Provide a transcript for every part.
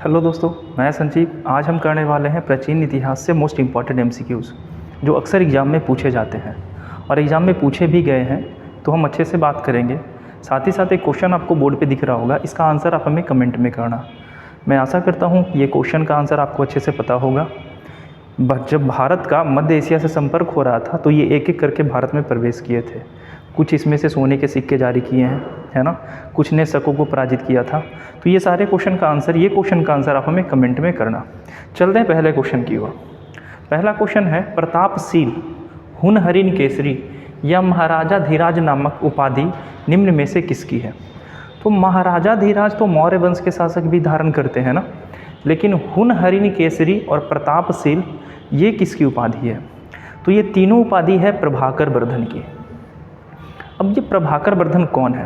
Hello दोस्तों, मैं संजीव। आज हम करने वाले हैं प्राचीन इतिहास से मोस्ट इम्पॉर्टेंट एमसीक्यूज़ जो अक्सर एग्ज़ाम में पूछे जाते हैं और एग्ज़ाम में पूछे भी गए हैं, तो हम अच्छे से बात करेंगे। साथ ही साथ एक क्वेश्चन आपको बोर्ड पे दिख रहा होगा, इसका आंसर आप हमें कमेंट में करना। मैं आशा करता हूँ ये क्वेश्चन का आंसर आपको अच्छे से पता होगा। जब भारत का मध्य एशिया से संपर्क हो रहा था तो ये एक एक करके भारत में प्रवेश किए थे। कुछ इसमें से सोने के सिक्के जारी किए हैं, है ना, कुछ ने शकों को पराजित किया था। तो ये सारे क्वेश्चन का आंसर, ये क्वेश्चन का आंसर आप हमें कमेंट में करना। चलते हैं पहले क्वेश्चन की ओर। पहला क्वेश्चन है, प्रतापशील हुनहरिन केसरी या महाराजा धीराज नामक उपाधि निम्न में से किसकी है? तो महाराजा धीराज तो मौर्य वंश के शासक भी धारण करते हैं ना, लेकिन हुनहरिन केसरी और प्रतापशील ये किसकी उपाधि है? तो ये तीनों उपाधि है प्रभाकर वर्धन की। अब ये प्रभाकर वर्धन कौन है?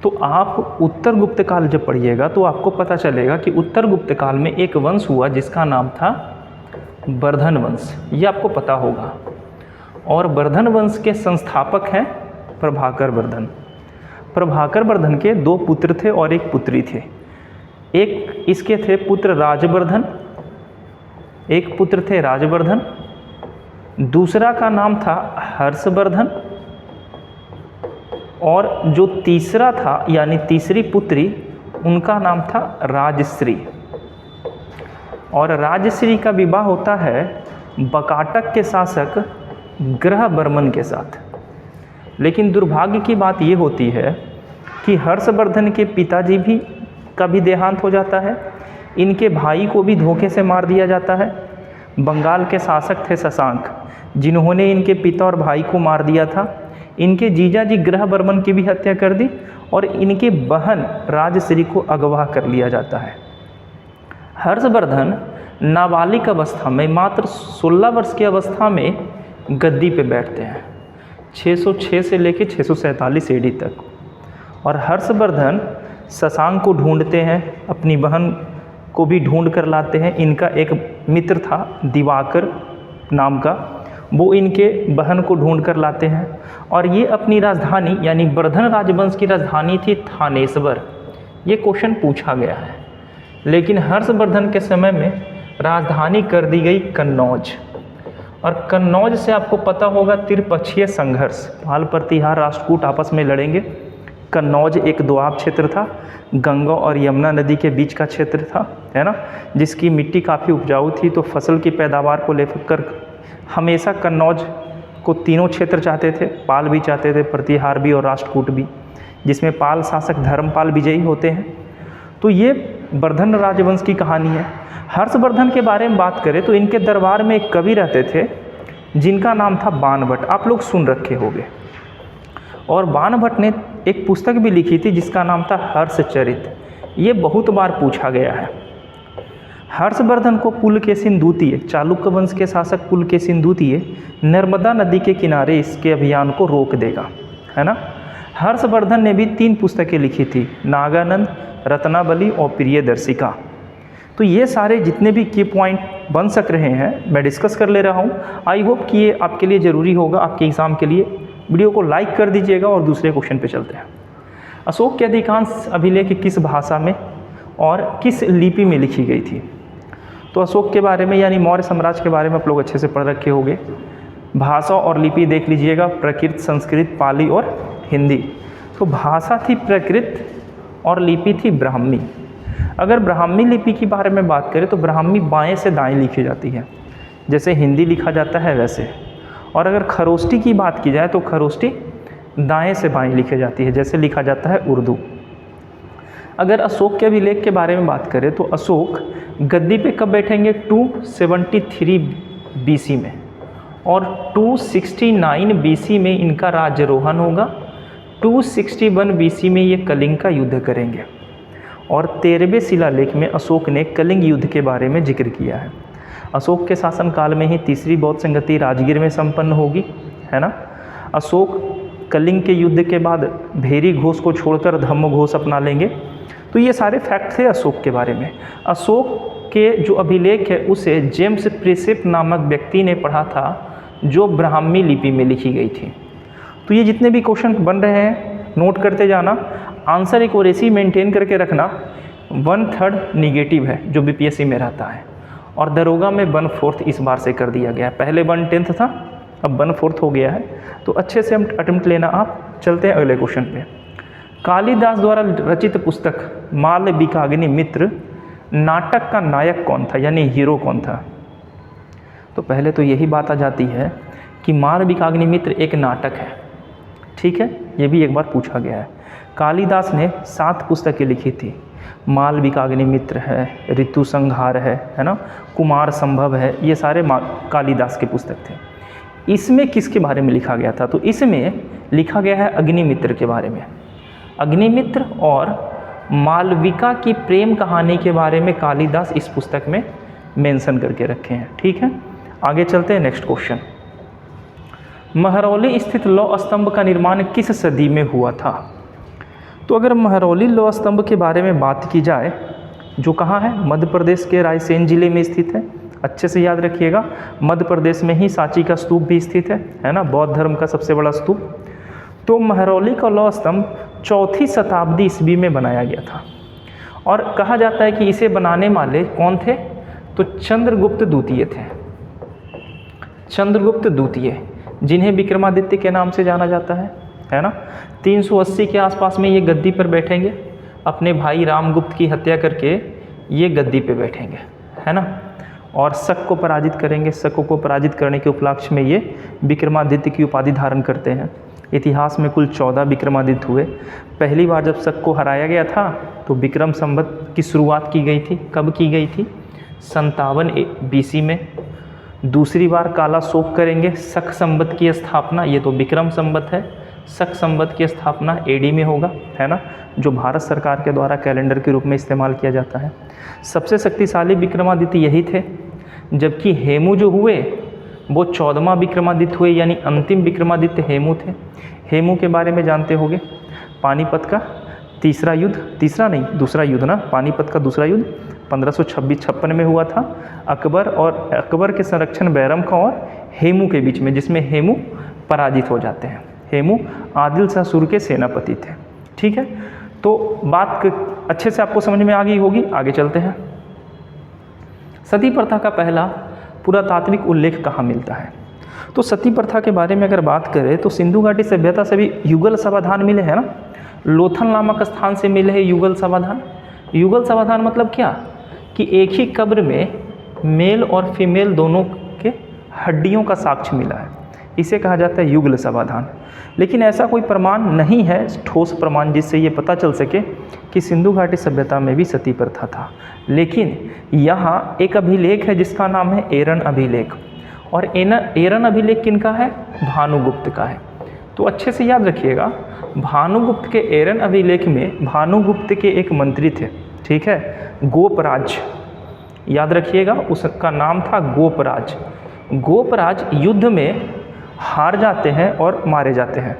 तो आप उत्तर गुप्त काल जब पढ़िएगा तो आपको पता चलेगा कि उत्तर गुप्त काल में एक वंश हुआ जिसका नाम था वर्धन वंश, ये आपको पता होगा। और वर्धन वंश के संस्थापक हैं प्रभाकर वर्धन। प्रभाकर वर्धन के 2 पुत्र थे और 1 पुत्री थे। एक इसके थे पुत्र राजवर्धन, एक पुत्र थे राजवर्धन, दूसरा का नाम था हर्षवर्धन, और जो तीसरा था यानी तीसरी पुत्री उनका नाम था राजश्री। और राजश्री का विवाह होता है बकाटक के शासक ग्रहवर्मन के साथ। लेकिन दुर्भाग्य की बात ये होती है कि हर्षवर्धन के पिताजी का भी देहांत हो जाता है, इनके भाई को भी धोखे से मार दिया जाता है। बंगाल के शासक थे शशांक, जिन्होंने इनके पिता और भाई को मार दिया था। इनके जीजाजी ग्रहवर्मन की भी हत्या कर दी और इनके बहन राजश्री को अगवा कर लिया जाता है। हर्षवर्धन नाबालिग अवस्था में, मात्र 16 वर्ष की अवस्था में गद्दी पे बैठते हैं, 606 से लेकर 647 AD तक। और हर्षवर्धन शशांक को ढूंढते हैं, अपनी बहन को भी ढूंढ कर लाते हैं। इनका एक मित्र था दिवाकर नाम का, वो इनके बहन को ढूंढ कर लाते हैं। और ये अपनी राजधानी यानी वर्धन राजवंश की राजधानी थी थानेश्वर। ये क्वेश्चन पूछा गया है, लेकिन हर्षवर्धन के समय में राजधानी कर दी गई कन्नौज। और कन्नौज से आपको पता होगा त्रिपक्षीय संघर्ष, पाल प्रतिहार राष्ट्रकूट आपस में लड़ेंगे। कन्नौज एक दोआब क्षेत्र था, गंगा और यमुना नदी के बीच का क्षेत्र था, है ना, जिसकी मिट्टी काफ़ी उपजाऊ थी। तो फसल की पैदावार को लेकर हमेशा कन्नौज को तीनों क्षेत्र चाहते थे, पाल भी चाहते थे, प्रतिहार भी और राष्ट्रकूट भी, जिसमें पाल शासक धर्मपाल विजयी होते हैं। तो ये वर्धन राजवंश की कहानी है। हर्षवर्धन के बारे में बात करें तो इनके दरबार में एक कवि रहते थे जिनका नाम था बाणभट्ट, आप लोग सुन रखे होंगे। और बाणभट्ट ने एक पुस्तक भी लिखी थी जिसका नाम था हर्षचरित। ये बहुत बार पूछा गया है। हर्षवर्धन को पुलकेशिन द्वितीय, चालुक्य वंश के शासक पुलकेशिन द्वितीय नर्मदा नदी के किनारे इसके अभियान को रोक देगा, है ना। हर्षवर्धन ने भी 3 पुस्तकें लिखी थी, नागानंद, रत्नावली और प्रियदर्शिका। तो ये सारे जितने भी की पॉइंट बन सक रहे हैं मैं डिस्कस कर ले रहा हूँ। आई होप कि ये आपके लिए ज़रूरी होगा, आपके एग्ज़ाम के लिए। वीडियो को लाइक कर दीजिएगा और दूसरे क्वेश्चन पे चलते हैं। अशोक के अधिकांश अभिलेख किस भाषा में और किस लिपि में लिखी गई थी? तो अशोक के बारे में यानी मौर्य साम्राज्य के बारे में आप लोग अच्छे से पढ़ रखे होंगे। भाषा और लिपि देख लीजिएगा, प्राकृत, संस्कृत, पाली और हिंदी। तो भाषा थी प्राकृत और लिपि थी ब्राह्मी। अगर ब्राह्मी लिपि के बारे में बात करें तो ब्राह्मी बाएं से दाएं लिखी जाती है, जैसे हिंदी लिखा जाता है वैसे। और अगर खरोष्टी की बात की जाए तो खरोष्टी दाएं से बाएं लिखी जाती है, जैसे लिखा जाता है उर्दू। अगर अशोक के अभिलेख के बारे में बात करें तो अशोक गद्दी पे कब बैठेंगे? 273 BC में, और 269 BC में इनका राज्यारोहण होगा। 261 BC में ये कलिंग का युद्ध करेंगे। और 13वें शिलालेख में अशोक ने कलिंग युद्ध के बारे में जिक्र किया है। अशोक के शासनकाल में ही तीसरी बौद्ध संगति राजगीर में संपन्न होगी, है ना। अशोक कलिंग के युद्ध के बाद भेरी घोष को छोड़कर धम्म घोष अपना लेंगे। तो ये सारे फैक्ट थे अशोक के बारे में। अशोक के जो अभिलेख है उसे जेम्स प्रिसेप नामक व्यक्ति ने पढ़ा था, जो ब्राह्मी लिपि में लिखी गई थी। तो ये जितने भी क्वेश्चन बन रहे हैं नोट करते जाना, आंसर एक्यूरेसी मेंटेन करके रखना 1/3 निगेटिव है जो बीपीएससी में रहता है, और दरोगा में 1/4 इस बार से कर दिया गया है। पहले 1/10 था, अब 1/4 हो गया है। तो अच्छे से हम अटेम्प्ट लेना। आप चलते हैं अगले क्वेश्चन पे। कालिदास द्वारा रचित पुस्तक मालविकाग्नि मित्र नाटक का नायक कौन था, यानी हीरो कौन था? तो पहले तो यही बात आ जाती है कि मालविकाग्नि मित्र एक नाटक है, ठीक है, ये भी एक बार पूछा गया है। कालिदास ने 7 पुस्तकें लिखी थी। मालविकाग्नि मित्र है, ऋतु संहार है ना, कुमार संभव है, ये सारे कालिदास के पुस्तक थे। इसमें किसके बारे में लिखा गया था? तो इसमें लिखा गया है अग्निमित्र के बारे में। अग्निमित्र और मालविका की प्रेम कहानी के बारे में कालिदास इस पुस्तक में मेंशन करके रखे हैं, ठीक है। आगे चलते हैं, नेक्स्ट क्वेश्चन। महरौली स्थित लौह स्तंभ का निर्माण किस सदी में हुआ था? तो अगर महरौली लौह स्तंभ के बारे में बात की जाए, जो कहाँ है, मध्य प्रदेश के रायसेन जिले में स्थित है। अच्छे से याद रखिएगा, मध्य प्रदेश में ही सांची का स्तूप भी स्थित है ना, बौद्ध धर्म का सबसे बड़ा स्तूप। तो महरौली का लौह स्तंभ 4वीं शताब्दी ईस्वी में बनाया गया था, और कहा जाता है कि इसे बनाने वाले कौन थे? तो चंद्रगुप्त द्वितीय थे। चंद्रगुप्त द्वितीय, जिन्हें विक्रमादित्य के नाम से जाना जाता है ना। 380 के आसपास में ये गद्दी पर बैठेंगे, अपने भाई रामगुप्त की हत्या करके ये गद्दी पे बैठेंगे, है ना, और शक को पराजित करेंगे। शक को पराजित करने के उपलक्ष्य में ये विक्रमादित्य की उपाधि धारण करते हैं। इतिहास में कुल 14 विक्रमादित्य हुए। पहली बार जब शक को हराया गया था तो विक्रम संवत की शुरुआत की गई थी। कब की गई थी? 57 BC में। दूसरी बार काला शोक करेंगे, शक संवत की स्थापना, ये तो विक्रम संवत है, शक संवत की स्थापना AD में होगा, है ना, जो भारत सरकार के द्वारा कैलेंडर के रूप में इस्तेमाल किया जाता है। सबसे शक्तिशाली विक्रमादित्य यही थे, जबकि हेमू जो हुए वो 14वां विक्रमादित्य हुए, यानी अंतिम विक्रमादित्य हेमू थे। हेमू के बारे में जानते होंगे, पानीपत का तीसरा युद्ध, तीसरा नहीं दूसरा युद्ध ना, पानीपत का दूसरा युद्ध 1556 में हुआ था। अकबर के संरक्षण बैरम का और हेमू के बीच में, जिसमें हेमू पराजित हो जाते हैं। हेमू आदिल शाह सुर के सेनापति थे, ठीक है। तो बात अच्छे से आपको समझ में आ गई होगी। आगे चलते हैं। सती प्रथा का पहला पुरातात्विक उल्लेख कहाँ मिलता है? तो सती प्रथा के बारे में अगर बात करें तो सिंधु घाटी सभ्यता से भी युगल समाधान मिले हैं ना। लोथल नामक स्थान से मिले हैं युगल समाधान। युगल समाधान मतलब क्या कि एक ही कब्र में मेल और फीमेल दोनों के हड्डियों का साक्ष्य मिला है, इसे कहा जाता है युगल समाधान। लेकिन ऐसा कोई प्रमाण नहीं है, ठोस प्रमाण, जिससे ये पता चल सके कि सिंधु घाटी सभ्यता में भी सती प्रथा था। लेकिन यहाँ एक अभिलेख है जिसका नाम है एरन अभिलेख, और एरन अभिलेख किनका है? भानुगुप्त का है। तो अच्छे से याद रखिएगा, भानुगुप्त के एरन अभिलेख में भानुगुप्त के एक मंत्री थे, ठीक है, गोपराज, याद रखिएगा, उसका नाम था गोपराज। गोपराज युद्ध में हार जाते हैं और मारे जाते हैं।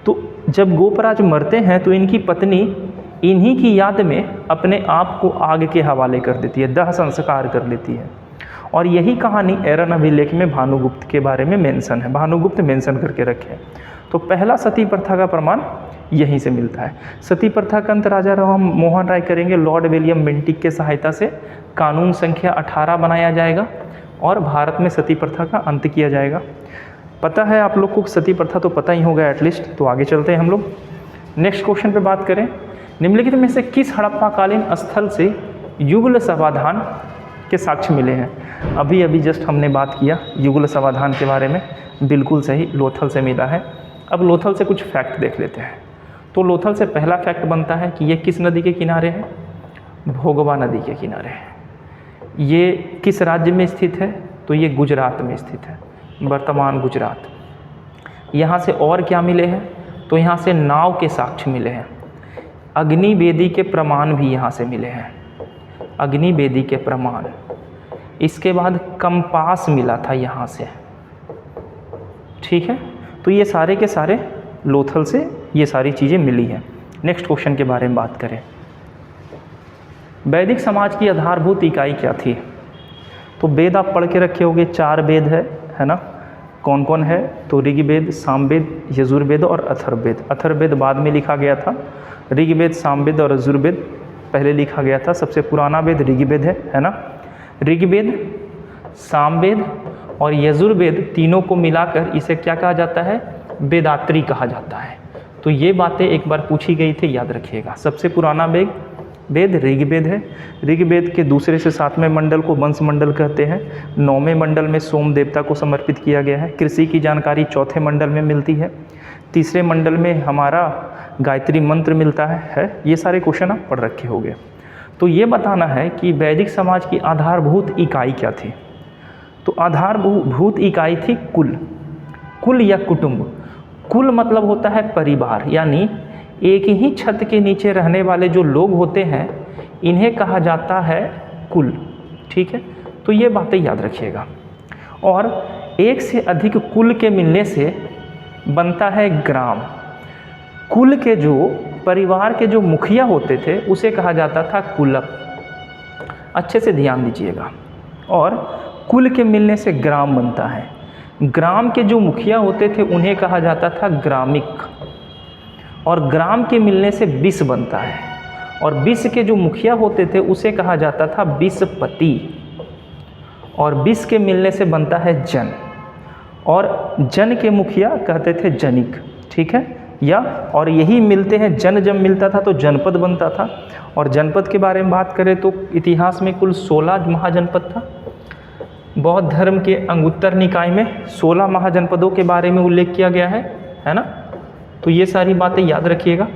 तो जब गोपराज मरते हैं तो इनकी पत्नी इन्हीं की याद में अपने आप को आग के हवाले कर देती है, दाह संस्कार कर लेती है। और यही कहानी एरन अभिलेख में भानुगुप्त के बारे में मेंशन है, भानुगुप्त मेंशन करके रखे हैं। तो पहला सती प्रथा का प्रमाण यहीं से मिलता है। सती प्रथा का अंत राजा राम मोहन राय करेंगे, लॉर्ड विलियम बेंटिक के सहायता से कानून संख्या 18 बनाया जाएगा और भारत में सती प्रथा का अंत किया जाएगा। पता है आप लोग को सती प्रथा तो पता ही होगा एटलीस्ट। तो आगे चलते हैं हम लोग, नेक्स्ट क्वेश्चन पे बात करें। निम्नलिखित में से किस हड़प्पाकालीन स्थल से युगल समाधान के साक्ष्य मिले हैं? अभी अभी जस्ट हमने बात किया युगल समाधान के बारे में, बिल्कुल सही, लोथल से मिला है। अब लोथल से कुछ फैक्ट देख लेते हैं। तो लोथल से पहला फैक्ट बनता है कि ये किस नदी के किनारे है? भोगवा नदी के किनारे है। ये किस राज्य में स्थित है? तो ये गुजरात में स्थित है, वर्तमान गुजरात। यहाँ से और क्या मिले हैं? तो यहाँ से नाव के साक्ष्य मिले हैं, अग्निवेदी के प्रमाण भी यहाँ से मिले हैं, अग्निवेदी के प्रमाण। इसके बाद कंपास मिला था यहाँ से, ठीक है। तो ये सारे के सारे लोथल से ये सारी चीज़ें मिली हैं। नेक्स्ट क्वेश्चन के बारे में बात करें, वैदिक समाज की आधारभूत इकाई क्या थी? तो वेद आप पढ़ के रखे होंगे, 4 वेद है ना। कौन कौन है? तो ऋग्वेद, सामवेद, यजुर्वेद और अथर्ववेद। अथर्ववेद बाद में लिखा गया था, ऋग्वेद, सामवेद और यजुर्वेद पहले लिखा गया था। सबसे पुराना वेद ऋग्वेद है ना। ऋग्वेद, सामवेद और यजुर्वेद तीनों को मिलाकर इसे क्या कहा जाता है? वेदात्री कहा जाता है। तो ये बातें एक बार पूछी गई थी, याद रखिएगा। सबसे पुराना वेद ऋग्वेद है। ऋग्वेद के दूसरे से 7वें मंडल को वंश मंडल कहते हैं। 9वें मंडल में सोम देवता को समर्पित किया गया है। कृषि की जानकारी 4थे मंडल में मिलती है। 3रे मंडल में हमारा गायत्री मंत्र मिलता है। ये सारे क्वेश्चन आप पढ़ रखे होंगे। तो ये बताना है कि वैदिक समाज की आधारभूत इकाई क्या थी। तो आधारभूत इकाई थी कुल या कुटुंब। कुल मतलब होता है परिवार, यानी एक ही छत के नीचे रहने वाले जो लोग होते हैं इन्हें कहा जाता है कुल। ठीक है, तो ये बातें याद रखिएगा। और एक से अधिक कुल के मिलने से बनता है ग्राम। कुल के जो परिवार के जो मुखिया होते थे उसे कहा जाता था कुलप। अच्छे से ध्यान दीजिएगा। और कुल के मिलने से ग्राम बनता है। ग्राम के जो मुखिया होते थे उन्हें कहा जाता था ग्रामिक। और ग्राम के मिलने से विष बनता है। और विष के जो मुखिया होते थे उसे कहा जाता था विषपति। और विष के मिलने से बनता है जन। और जन के मुखिया कहते थे जनिक। ठीक है, या और यही मिलते हैं। जन जब मिलता था तो जनपद बनता था। और जनपद के बारे में बात करें तो इतिहास में कुल 16 महाजनपद था। बौद्ध धर्म के अंगुत्तर निकाय में 16 महाजनपदों के बारे में उल्लेख किया गया है ना। तो ये सारी बातें याद रखिएगा।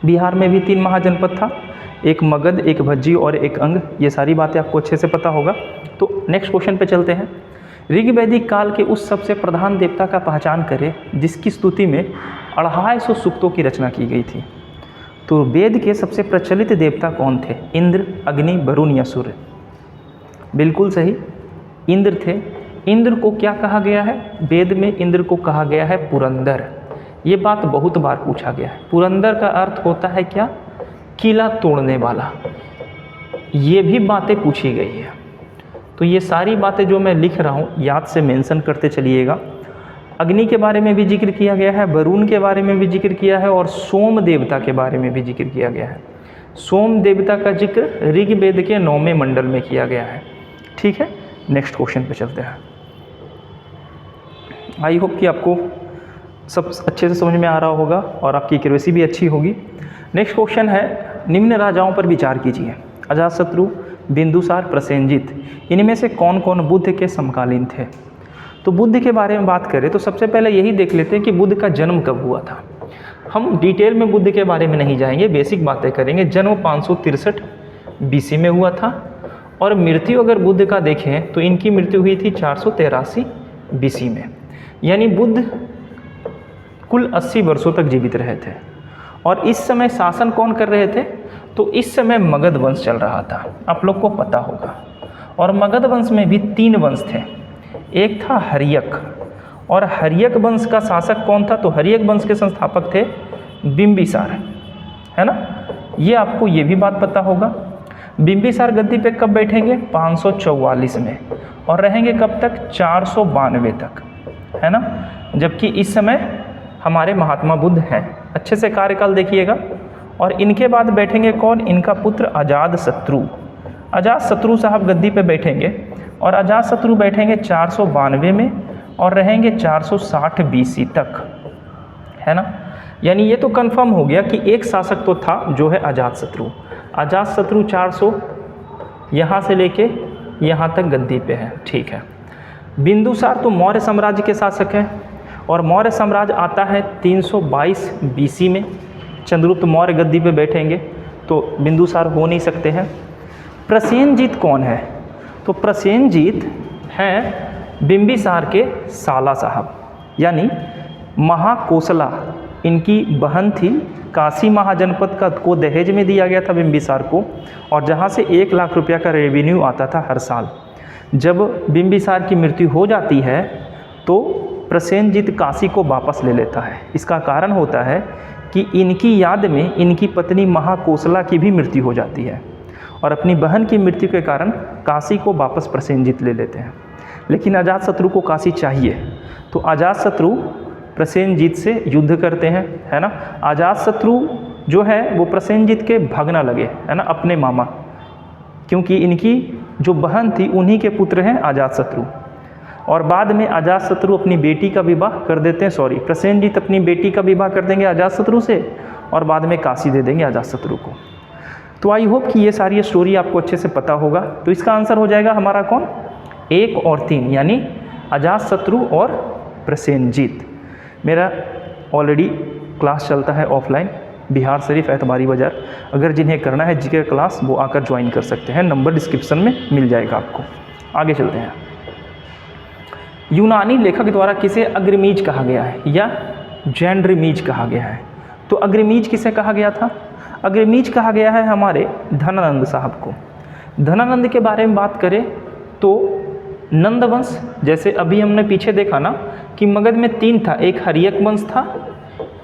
बिहार में भी 3 महाजनपद था, एक मगध, एक भज्जी और एक अंग। ये सारी बातें आपको अच्छे से पता होगा। तो नेक्स्ट क्वेश्चन पे चलते हैं। ऋग्वैदिक काल के उस सबसे प्रधान देवता का पहचान करें जिसकी स्तुति में 250 सूक्तों की रचना की गई थी। तो वेद के सबसे प्रचलित देवता कौन थे? इंद्र, अग्नि, वरुण या सूर्य? बिल्कुल सही, इंद्र थे। इंद्र को क्या कहा गया है? वेद में इंद्र को कहा गया है पुरंदर। ये बात बहुत बार पूछा गया है। पुरंदर का अर्थ होता है क्या? किला तोड़ने वाला। ये भी बातें पूछी गई है। तो ये सारी बातें जो मैं लिख रहा हूँ याद से मेंशन करते चलिएगा। अग्नि के बारे में भी जिक्र किया गया है, वरुण के बारे में भी जिक्र किया है और सोम देवता के बारे में भी जिक्र किया गया है। सोम देवता का जिक्र ऋग्वेद के 9वें मंडल में किया गया है। ठीक है, नेक्स्ट क्वेश्चन पे चलते हैं। आई होप कि आपको सब अच्छे से समझ में आ रहा होगा और आपकी एक्यूरेसी भी अच्छी होगी। नेक्स्ट क्वेश्चन है, निम्न राजाओं पर विचार कीजिए। अजातशत्रु, बिंदुसार, प्रसेनजीत, इनमें से कौन कौन बुद्ध के समकालीन थे? तो बुद्ध के बारे में बात करें तो सबसे पहले यही देख लेते हैं कि बुद्ध का जन्म कब हुआ था। हम डिटेल में बुद्ध के बारे में नहीं जाएंगे, बेसिक बातें करेंगे। जन्म 563 BC में हुआ था और मृत्यु अगर बुद्ध का देखें तो इनकी मृत्यु हुई थी 483 BC में। यानी बुद्ध कुल 80 वर्षों तक जीवित रहे थे। और इस समय शासन कौन कर रहे थे? तो इस समय मगध वंश चल रहा था, आप लोग को पता होगा। और मगध वंश में भी 3 वंश थे। एक था हर्यक, और हर्यक वंश का शासक कौन था? तो हर्यक वंश के संस्थापक थे बिंबिसार, है ना। ये आपको ये भी बात पता होगा। बिंबिसार गद्दी पे कब बैठेंगे? 544 में, और रहेंगे कब तक? 492 तक, है ना। जबकि इस समय हमारे महात्मा बुद्ध हैं। अच्छे से कार्यकाल देखिएगा। और इनके बाद बैठेंगे कौन? इनका पुत्र अजातशत्रु। अजातशत्रु साहब गद्दी पे बैठेंगे और अजातशत्रु बैठेंगे 492 में और रहेंगे 460 BC तक, है ना। यानी ये तो कंफर्म हो गया कि एक शासक तो था जो है अजातशत्रु। अजातशत्रु 400 यहाँ से लेके यहाँ तक गद्दी पे है। ठीक है। बिंदुसार तो मौर्य साम्राज्य के शासक हैं और मौर्य साम्राज्य आता है 322 BC में। चंद्रगुप्त मौर्य गद्दी पे बैठेंगे तो बिंदुसार हो नहीं सकते हैं। प्रसेनजीत कौन है? तो प्रसेनजीत हैं बिंबिसार के साला साहब, यानी महाकोसला इनकी बहन थी। काशी महाजनपद का को दहेज में दिया गया था बिंबिसार को, और जहाँ से 1 लाख रुपया का रेवेन्यू आता था हर साल। जब बिंबिसार की मृत्यु हो जाती है तो प्रसेनजीत काशी को वापस ले लेता है। इसका कारण होता है कि इनकी याद में इनकी पत्नी महाकोसला की भी मृत्यु हो जाती है, और अपनी बहन की मृत्यु के कारण काशी को वापस प्रसेनजीत ले लेते हैं। लेकिन अजातशत्रु को काशी चाहिए, तो अजातशत्रु प्रसेनजीत से युद्ध करते हैं, है ना। अजातशत्रु जो है वो प्रसेनजीत के भगना लगे, है ना, अपने मामा, क्योंकि इनकी जो बहन थी उन्हीं के पुत्र हैं अजातशत्रु। और बाद में अजातशत्रु अपनी बेटी का विवाह कर देते हैं, प्रसेनजीत अपनी बेटी का विवाह कर देंगे अजातशत्रु से और बाद में काशी दे देंगे अजातशत्रु को। तो आई होप कि ये सारी स्टोरी आपको अच्छे से पता होगा। तो इसका आंसर हो जाएगा हमारा कौन, 1 और 3, यानी अजातशत्रु और प्रसेनजीत। मेरा ऑलरेडी क्लास चलता है ऑफलाइन, बिहार शरीफ एतबारी बाज़ार, अगर जिन्हें करना है जीके क्लास वो आकर ज्वाइन कर सकते हैं, नंबर डिस्क्रिप्शन में मिल जाएगा आपको। आगे चलते हैं। यूनानी लेखक द्वारा किसे अग्रमीज कहा गया है या जैंड्रमीज कहा गया है? तो अग्रमीज किसे कहा गया था? अग्रमीज कहा गया है हमारे धनानंद साहब को। धनानंद के बारे में बात करें तो नंद वंश, जैसे अभी हमने पीछे देखा ना कि मगध में 3 था, एक हरियक वंश था,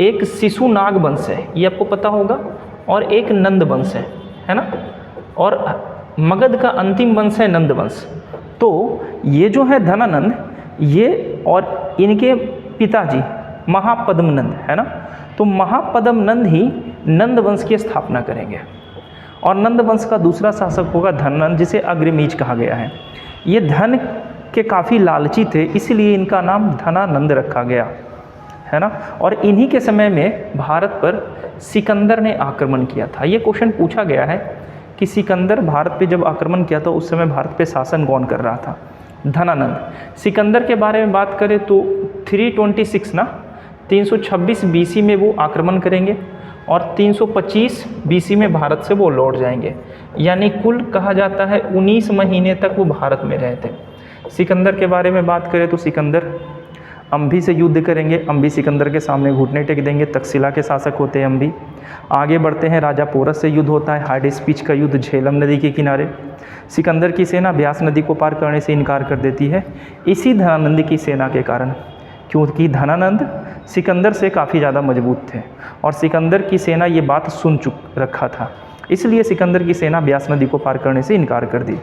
एक शिशुनाग वंश है, ये आपको पता होगा, और एक नंद वंश है ना, और मगध का अंतिम वंश है नंद वंश। तो ये जो है धनानंद, ये और इनके पिताजी महापद्म नंद, है ना, तो महापद्म नंद ही नंद वंश की स्थापना करेंगे और नंद वंश का दूसरा शासक होगा धनानंद, जिसे अग्रमीज कहा गया है। ये धन के काफ़ी लालची थे, इसलिए इनका नाम धनानंद रखा गया, है ना। और इन्हीं के समय में भारत पर सिकंदर ने आक्रमण किया था। ये क्वेश्चन पूछा गया है कि सिकंदर भारत पे जब आक्रमण किया था उस समय भारत पे शासन कौन कर रहा था? धनानंद। सिकंदर के बारे में बात करें तो 326 ना 326 बीसी में वो आक्रमण करेंगे और 325 बीसी में भारत से वो लौट जाएंगे, यानी कुल कहा जाता है 19 महीने तक वो भारत में रहे थे। सिकंदर के बारे में बात करें तो सिकंदर अम्भी से युद्ध करेंगे, अम्भी सिकंदर के सामने घुटने टेक देंगे, तक्षशिला के शासक होते हैं अम्भी। आगे बढ़ते हैं, राजा पोरस से युद्ध होता है, हाइडेस्पीच का युद्ध झेलम नदी के किनारे। सिकंदर की सेना ब्यास नदी को पार करने से इनकार कर देती है, इसी धनानंद की सेना के कारण, क्योंकि धनानंद सिकंदर से काफ़ी ज़्यादा मजबूत थे और सिकंदर की सेना ये बात सुन रखा था, इसलिए सिकंदर की सेना ब्यास नदी को पार करने से इनकार कर दी।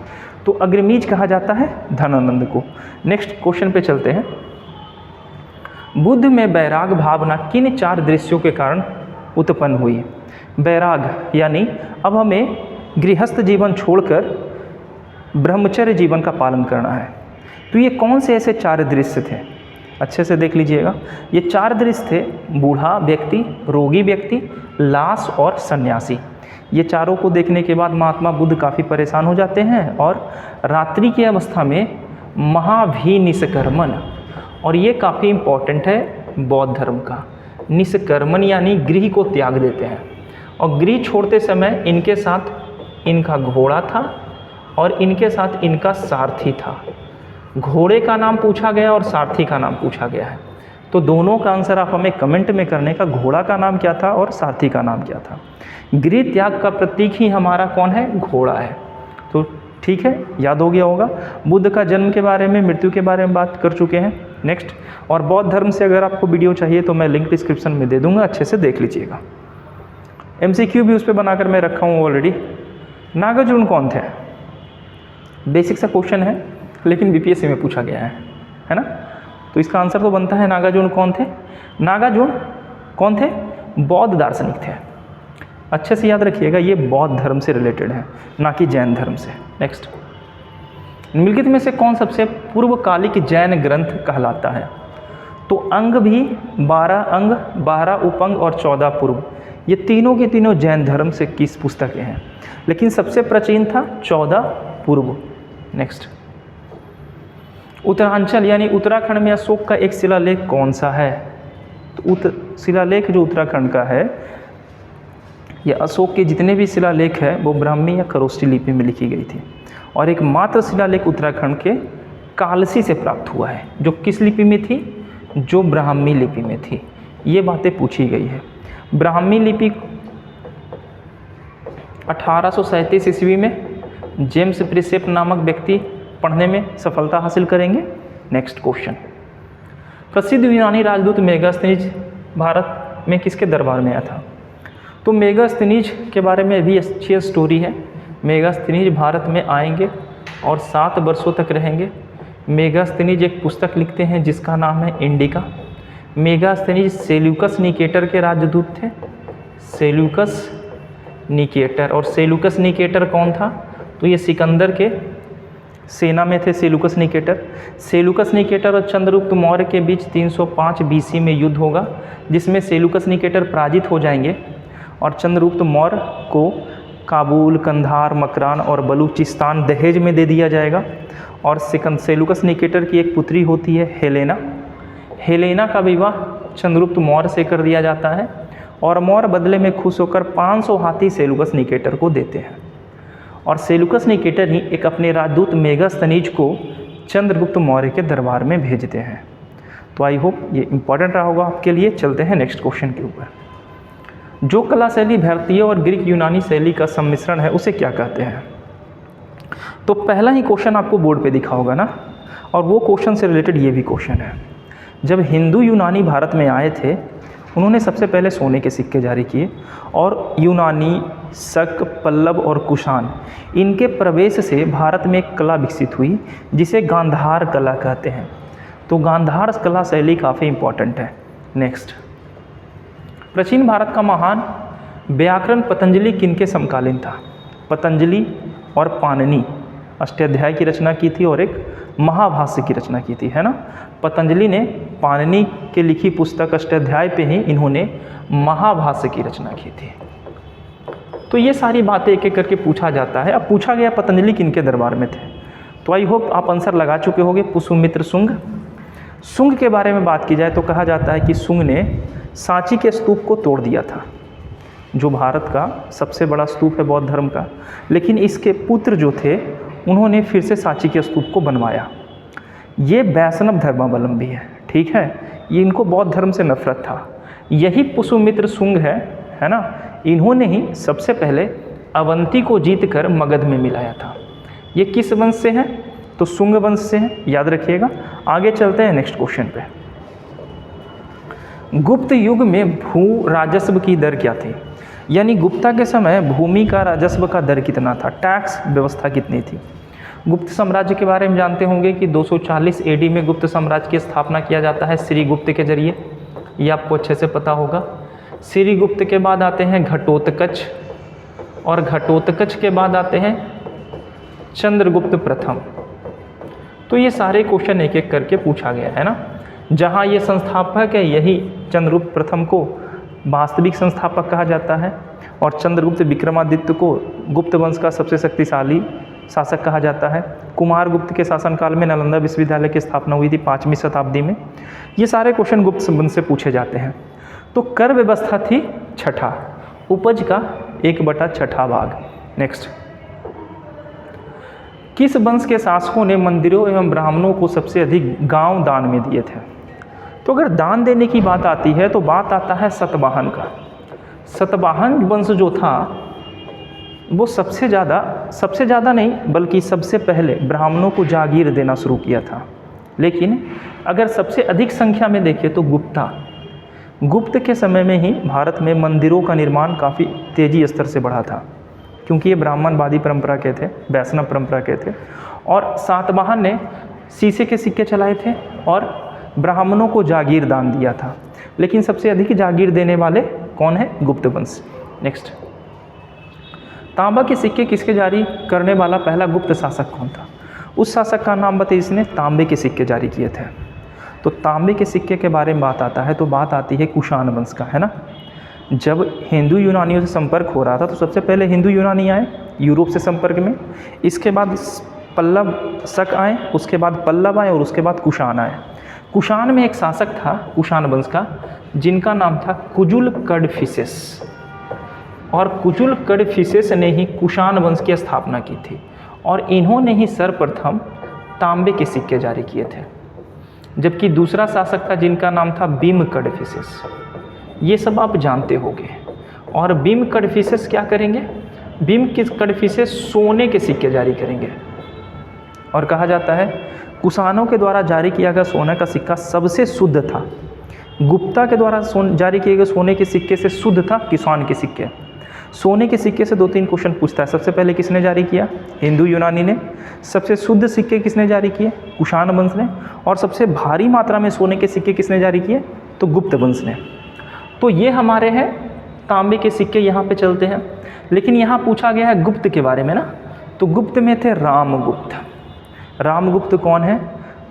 तो अग्रमीज कहा जाता है धनानंद को। नेक्स्ट क्वेश्चन पे चलते हैं। बुद्ध में बैराग भावना किन 4 दृश्यों के कारण उत्पन्न हुई? बैराग यानी अब हमें गृहस्थ जीवन छोड़कर ब्रह्मचर्य जीवन का पालन करना है। तो ये कौन से ऐसे 4 दृश्य थे? अच्छे से देख लीजिएगा। ये 4 दृश्य थे, बूढ़ा व्यक्ति, रोगी व्यक्ति, लाश और सन्यासी। ये चारों को देखने के बाद महात्मा बुद्ध काफ़ी परेशान हो जाते हैं और रात्रि की अवस्था में महाभिनिष्क्रमण, और ये काफ़ी इम्पॉर्टेंट है बौद्ध धर्म का, निष्क्रमण यानी गृह को त्याग देते हैं। और गृह छोड़ते समय इनके साथ इनका घोड़ा था और इनके साथ इनका सारथी था। घोड़े का नाम पूछा गया और सारथी का नाम पूछा गया है, तो दोनों का आंसर आप हमें कमेंट में करने का, घोड़ा का नाम क्या था और सारथी का नाम क्या था। गृह त्याग का प्रतीक ही हमारा कौन है? घोड़ा है। तो ठीक है, याद हो गया होगा। बुद्ध का जन्म के बारे में, मृत्यु के बारे में बात कर चुके हैं। नेक्स्ट, और बौद्ध धर्म से अगर आपको वीडियो चाहिए तो मैं लिंक डिस्क्रिप्शन में दे दूंगा, अच्छे से देख लीजिएगा। MCQ भी उस पर बनाकर मैं रखा हूँ ऑलरेडी। नागार्जुन कौन थे? बेसिक सा क्वेश्चन है लेकिन BPSC में पूछा गया है ना। तो इसका आंसर तो बनता है नागार्जुन कौन थे? नागार्जुन कौन थे? बौद्ध दार्शनिक थे। अच्छे से याद रखिएगा, ये बौद्ध धर्म से रिलेटेड है, ना कि जैन धर्म से। नेक्स्ट, निम्नलिखित में से कौन सबसे पूर्वकालिक जैन ग्रंथ कहलाता है? तो अंग भी 12 अंग, 12 उपंग और 14 पूर्व, ये तीनों के तीनों जैन धर्म से किस पुस्तकें हैं, लेकिन सबसे प्राचीन था 14 पूर्व। नेक्स्ट, उत्तरांचल यानी उत्तराखंड में अशोक का एक शिलालेख कौन सा है? तो शिलालेख जो उत्तराखंड का है, ये अशोक के जितने भी शिलालेख है वो ब्राह्मी या खरोष्ठी लिपि में लिखी गई थी, और एक मात्र शिलालेख उत्तराखंड के कालसी से प्राप्त हुआ है, जो किस लिपि में थी? जो ब्राह्मी लिपि में थी। ये बातें पूछी गई है। ब्राह्मी लिपि 1837 ईस्वी में जेम्स प्रिसेप नामक व्यक्ति पढ़ने में सफलता हासिल करेंगे। नेक्स्ट क्वेश्चन, प्रसिद्ध यूनानी राजदूत मेगास्थनीज भारत में किसके दरबार में आया था? तो मेगास्थनीज के बारे में भी अच्छी स्टोरी है। मेगास्थनीज भारत में आएंगे और 7 वर्षों तक रहेंगे। मेगास्थनीज एक पुस्तक लिखते हैं जिसका नाम है इंडिका। मेगास्थनीज सेल्यूकस निकेटर के राजदूत थे। Seleucus Nicator. और सेल्यूकस निकेटर कौन था? तो ये सिकंदर के सेना में थे सेल्यूकस निकेटर। सेल्यूकस निकेटर और चंद्रगुप्त मौर्य के बीच 305 BC में युद्ध होगा, जिसमें सेल्यूकस निकेटर पराजित हो जाएंगे और चंद्रगुप्त मौर्य को काबुल, कंधार, मकरान और बलूचिस्तान दहेज में दे दिया जाएगा। और सेल्यूकस निकेटर की एक पुत्री होती है हेलेना। हेलेना का विवाह चंद्रगुप्त मौर्य से कर दिया जाता है और मौर्य बदले में खुश होकर 500 हाथी सेल्यूकस निकेटर को देते हैं। और सेल्यूकस निकेटर ही एक अपने राजदूत मेगास्थनीज को चंद्रगुप्त मौर्य के दरबार में भेजते हैं। तो आई होप ये इंपॉर्टेंट रहा होगा आपके लिए। चलते हैं नेक्स्ट क्वेश्चन के ऊपर। जो कला शैली भारतीय और ग्रीक यूनानी शैली का सम्मिश्रण है उसे क्या कहते हैं? तो पहला ही क्वेश्चन आपको बोर्ड पे दिखा होगा ना, और वो क्वेश्चन से रिलेटेड ये भी क्वेश्चन है। जब हिंदू यूनानी भारत में आए थे, उन्होंने सबसे पहले सोने के सिक्के जारी किए और यूनानी, शक, पल्लव और कुषाण, इनके प्रवेश से भारत में एक कला विकसित हुई जिसे गांधार कला कहते हैं। तो गांधार कला शैली काफ़ी इंपॉर्टेंट है। नेक्स्ट, प्राचीन भारत का महान व्याकरण पतंजलि किनके समकालीन था? पतंजलि और पाणिनि अष्टाध्यायी की रचना की थी और एक महाभाष्य की रचना की थी, है ना। पतंजलि ने पाणिनि के लिखी पुस्तक अष्टाध्यायी पे ही इन्होंने महाभाष्य की रचना की थी। तो ये सारी बातें एक एक करके पूछा जाता है। अब पूछा गया पतंजलि किनके दरबार में थे, तो आई होप आप आंसर लगा चुके होंगे। पुष्यमित्र शुंग। शुंग के बारे में बात की जाए तो कहा जाता है कि शुंग ने सांची के स्तूप को तोड़ दिया था, जो भारत का सबसे बड़ा स्तूप है बौद्ध धर्म का। लेकिन इसके पुत्र जो थे उन्होंने फिर से सांची के स्तूप को बनवाया। ये वैष्णव धर्मावलंबी है, ठीक है, ये इनको बौद्ध धर्म से नफरत था। यही पुष्यमित्र शुंग है ना, इन्होंने ही सबसे पहले अवंती को जीतकर मगध में मिलाया था। ये किस वंश से हैं? तो शुंग वंश से हैं, याद रखिएगा। आगे चलते हैं नेक्स्ट क्वेश्चन पे। गुप्त युग में भू राजस्व की दर क्या थी? यानी गुप्ता के समय भूमि का राजस्व का दर कितना था, टैक्स व्यवस्था कितनी थी? गुप्त साम्राज्य के बारे में जानते होंगे कि 240 AD में गुप्त साम्राज्य की स्थापना किया जाता है श्रीगुप्त के जरिए, ये आपको अच्छे से पता होगा। श्रीगुप्त के बाद आते हैं घटोत्कच, और घटोत्कच के बाद आते हैं चंद्रगुप्त प्रथम। तो ये सारे क्वेश्चन एक एक करके पूछा गया है ना। जहाँ ये संस्थापक है, यही चंद्रगुप्त प्रथम को वास्तविक संस्थापक कहा जाता है, और चंद्रगुप्त विक्रमादित्य को गुप्त वंश का सबसे शक्तिशाली शासक कहा जाता है। कुमारगुप्त के शासनकाल में नालंदा विश्वविद्यालय की स्थापना हुई थी 5वीं शताब्दी में। ये सारे क्वेश्चन गुप्त वंश से पूछे जाते हैं। तो कर व्यवस्था थी छठा, उपज का 1/6 भाग। नेक्स्ट, किस वंश के शासकों ने मंदिरों एवं ब्राह्मणों को सबसे अधिक गांव दान में दिए थे? तो अगर दान देने की बात आती है तो बात आता है सतवाहन का। सतवाहन वंश जो था वो सबसे ज़्यादा नहीं बल्कि सबसे पहले ब्राह्मणों को जागीर देना शुरू किया था। लेकिन अगर सबसे अधिक संख्या में देखें तो गुप्त के समय में ही भारत में मंदिरों का निर्माण काफ़ी तेज़ी स्तर से बढ़ा था, क्योंकि ये ब्राह्मणवादी परंपरा के थे, वैष्णव परंपरा के थे। और सातवाहन ने शीशे के सिक्के चलाए थे और ब्राह्मणों को जागीर दान दिया था। लेकिन सबसे अधिक जागीर देने वाले कौन है? गुप्त वंश। नेक्स्ट, तांबा के सिक्के किसके जारी करने वाला पहला गुप्त शासक कौन था? उस शासक का नाम बताइए जिसने तांबे के सिक्के जारी किए थे। तो तांबे के सिक्के के बारे में बात आता है तो बात आती है कुषाण वंश का, है ना। जब हिंदू यूनानियों से संपर्क हो रहा था तो सबसे पहले हिंदू यूनानी आए यूरोप से संपर्क में, इसके बाद पल्लव शक आए, उसके बाद पल्लव आए और उसके बाद कुषाण आए। कुषाण में एक शासक था कुषाण वंश का जिनका नाम था कुजुल कड़फिसेस, और कुजुल कड़फिसेस ने ही कुषाण वंश की स्थापना की थी और इन्होंने ही सर्वप्रथम तांबे के सिक्के जारी किए थे। जबकि दूसरा शासक था जिनका नाम था बीम कड़फिसेस। ये सब आप जानते होंगे। और बीम कड़फिसेस क्या करेंगे? बीम कड़फिसेस सोने के सिक्के जारी करेंगे, और कहा जाता है कुषाणों के द्वारा जारी किया गया सोने का सिक्का सबसे शुद्ध था। गुप्ता के द्वारा जारी किए गए सोने के सिक्के से शुद्ध था कुषाण के सिक्के। सोने के सिक्के से 2-3 क्वेश्चन पूछता है। सबसे पहले किसने जारी किया? हिंदू यूनानी ने। सबसे शुद्ध सिक्के किसने जारी किए? कुषाण वंश ने। और सबसे भारी मात्रा में सोने के सिक्के किसने जारी किए? तो गुप्त वंश ने। तो ये हमारे हैं तांबे के सिक्के यहाँ पे चलते हैं। लेकिन यहाँ पूछा गया है गुप्त के बारे में ना, तो गुप्त में थे रामगुप्त। रामगुप्त कौन है?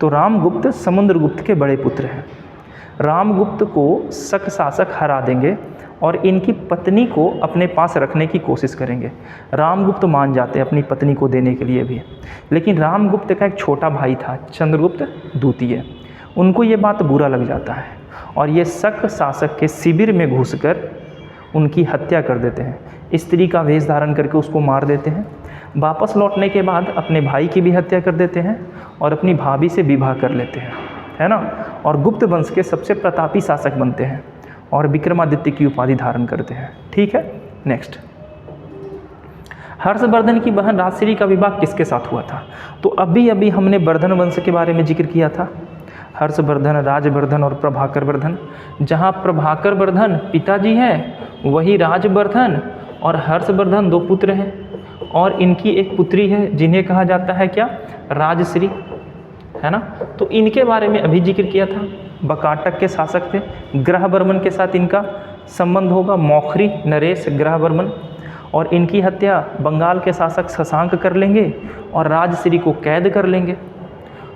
तो रामगुप्त समुद्रगुप्त के बड़े पुत्र हैं। रामगुप्त को शक शासक हरा देंगे और इनकी पत्नी को अपने पास रखने की कोशिश करेंगे। रामगुप्त मान जाते हैं अपनी पत्नी को देने के लिए भी, लेकिन रामगुप्त का एक छोटा भाई था चंद्रगुप्त द्वितीय, उनको ये बात बुरा लग जाता है और ये शक शासक के शिविर में घुसकर उनकी हत्या कर देते हैं। स्त्री का वेश धारण करके उसको मार देते हैं। वापस लौटने के बाद अपने भाई की भी हत्या कर देते हैं और अपनी भाभी से विवाह कर लेते हैं, है ना, और गुप्त वंश के सबसे प्रतापी शासक बनते हैं और विक्रमादित्य की उपाधि धारण करते हैं। ठीक है, नेक्स्ट। हर्षवर्धन की बहन राजश्री का विवाह किसके साथ हुआ था? तो अभी अभी हमने वर्धन वंश के बारे में जिक्र किया था, हर्षवर्धन, राजवर्धन और प्रभाकर वर्धन। जहाँ प्रभाकर वर्धन पिताजी हैं वही राजवर्धन और हर्षवर्धन दो पुत्र हैं और इनकी एक पुत्री है जिन्हें कहा जाता है क्या? राजश्री, है ना। तो इनके बारे में अभी जिक्र किया था। बकाटक के शासक थे, ग्रहवर्मन के साथ इनका संबंध होगा, मौखरी नरेश ग्रहवर्मन, और इनकी हत्या बंगाल के शासक शशांक कर लेंगे और राजश्री को कैद कर लेंगे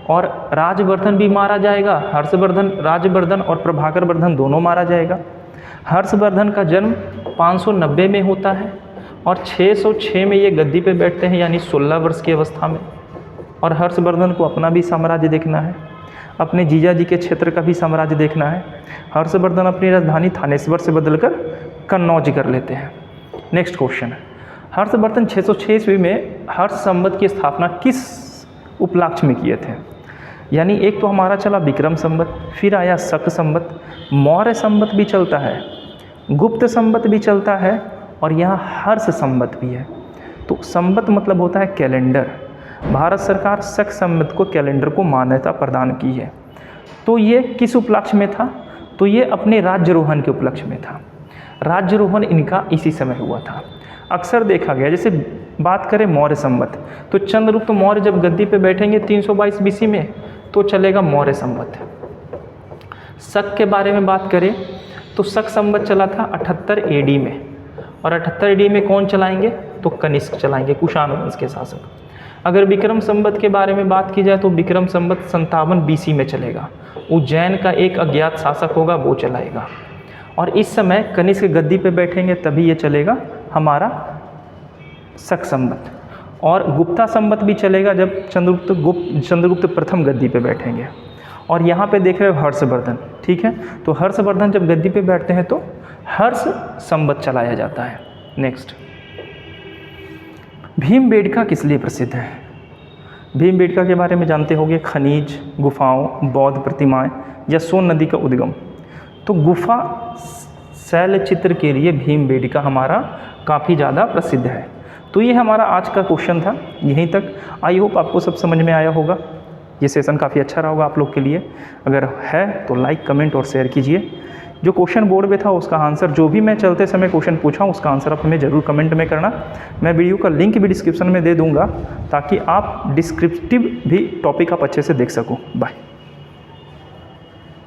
और राजवर्धन भी मारा जाएगा। हर्षवर्धन, राजवर्धन और प्रभाकर वर्धन दोनों मारा जाएगा। हर्षवर्धन का जन्म 590 में होता है और 606 में ये गद्दी पे बैठते हैं, यानी 16 वर्ष की अवस्था में। और हर्षवर्धन को अपना भी साम्राज्य देखना है, अपने जीजा जी के क्षेत्र का भी साम्राज्य देखना है। हर्षवर्धन अपनी राजधानी थानेश्वर से बदलकर कन्नौज कर लेते हैं। नेक्स्ट क्वेश्चन है, हर्षवर्धन 606 ईस्वी में हर्ष संवत की स्थापना किस उपलक्ष्य में किए थे? यानी एक तो हमारा चला विक्रम संवत, फिर आया शक संवत, मौर्य संवत भी चलता है, गुप्त संवत भी चलता है और यहाँ हर्ष संवत भी है। तो संवत मतलब होता है कैलेंडर। भारत सरकार शक संवत को कैलेंडर को मान्यता प्रदान की है। तो ये किस उपलक्ष्य में था? तो ये अपने राज्यरोहण के उपलक्ष्य में था। राज्यरोहण इनका इसी समय हुआ था। अक्सर देखा गया, जैसे बात करें मौर्य संवत, तो चंद्रगुप्त मौर्य जब गद्दी पे बैठेंगे 322 बीसी में तो चलेगा मौर्य संवत। शक के बारे में बात करें तो शक संवत चला था 78 AD में, और 78 AD में कौन चलाएंगे? तो कनिष्क चलाएंगे, कुषाण वंश के शासक। अगर विक्रम संवत के बारे में बात की जाए तो विक्रम संवत 57 BC में चलेगा, उज्जैन का एक अज्ञात शासक होगा वो चलाएगा। और इस समय कनिष्क गद्दी पे बैठेंगे तभी ये चलेगा हमारा शक संवत। और गुप्ता संवत भी चलेगा जब चंद्रगुप्त प्रथम गद्दी पे बैठेंगे। और यहाँ पे देख रहे हो हर्षवर्धन, ठीक है, तो हर्षवर्धन जब गद्दी पे बैठते हैं तो हर्ष संवत चलाया जाता है। नेक्स्ट, भीमबेटका किस लिए प्रसिद्ध है? भीमबेटका के बारे में जानते होंगे, खनिज, गुफाओं, बौद्ध प्रतिमाएं या सोन नदी का उद्गम। तो गुफा शैल चित्र के लिए भीमबेटका हमारा काफ़ी ज़्यादा प्रसिद्ध है। तो ये हमारा आज का क्वेश्चन था, यहीं तक। आई होप आपको सब समझ में आया होगा। ये सेशन काफ़ी अच्छा रहा होगा आप लोग के लिए। अगर है तो लाइक, कमेंट और शेयर कीजिए। जो क्वेश्चन बोर्ड में था उसका आंसर, जो भी मैं चलते समय क्वेश्चन पूछा उसका आंसर आप हमें ज़रूर कमेंट में करना। मैं वीडियो का लिंक भी डिस्क्रिप्शन में दे दूँगा ताकि आप डिस्क्रिप्टिव भी टॉपिक आप अच्छे से देख सको। बाय।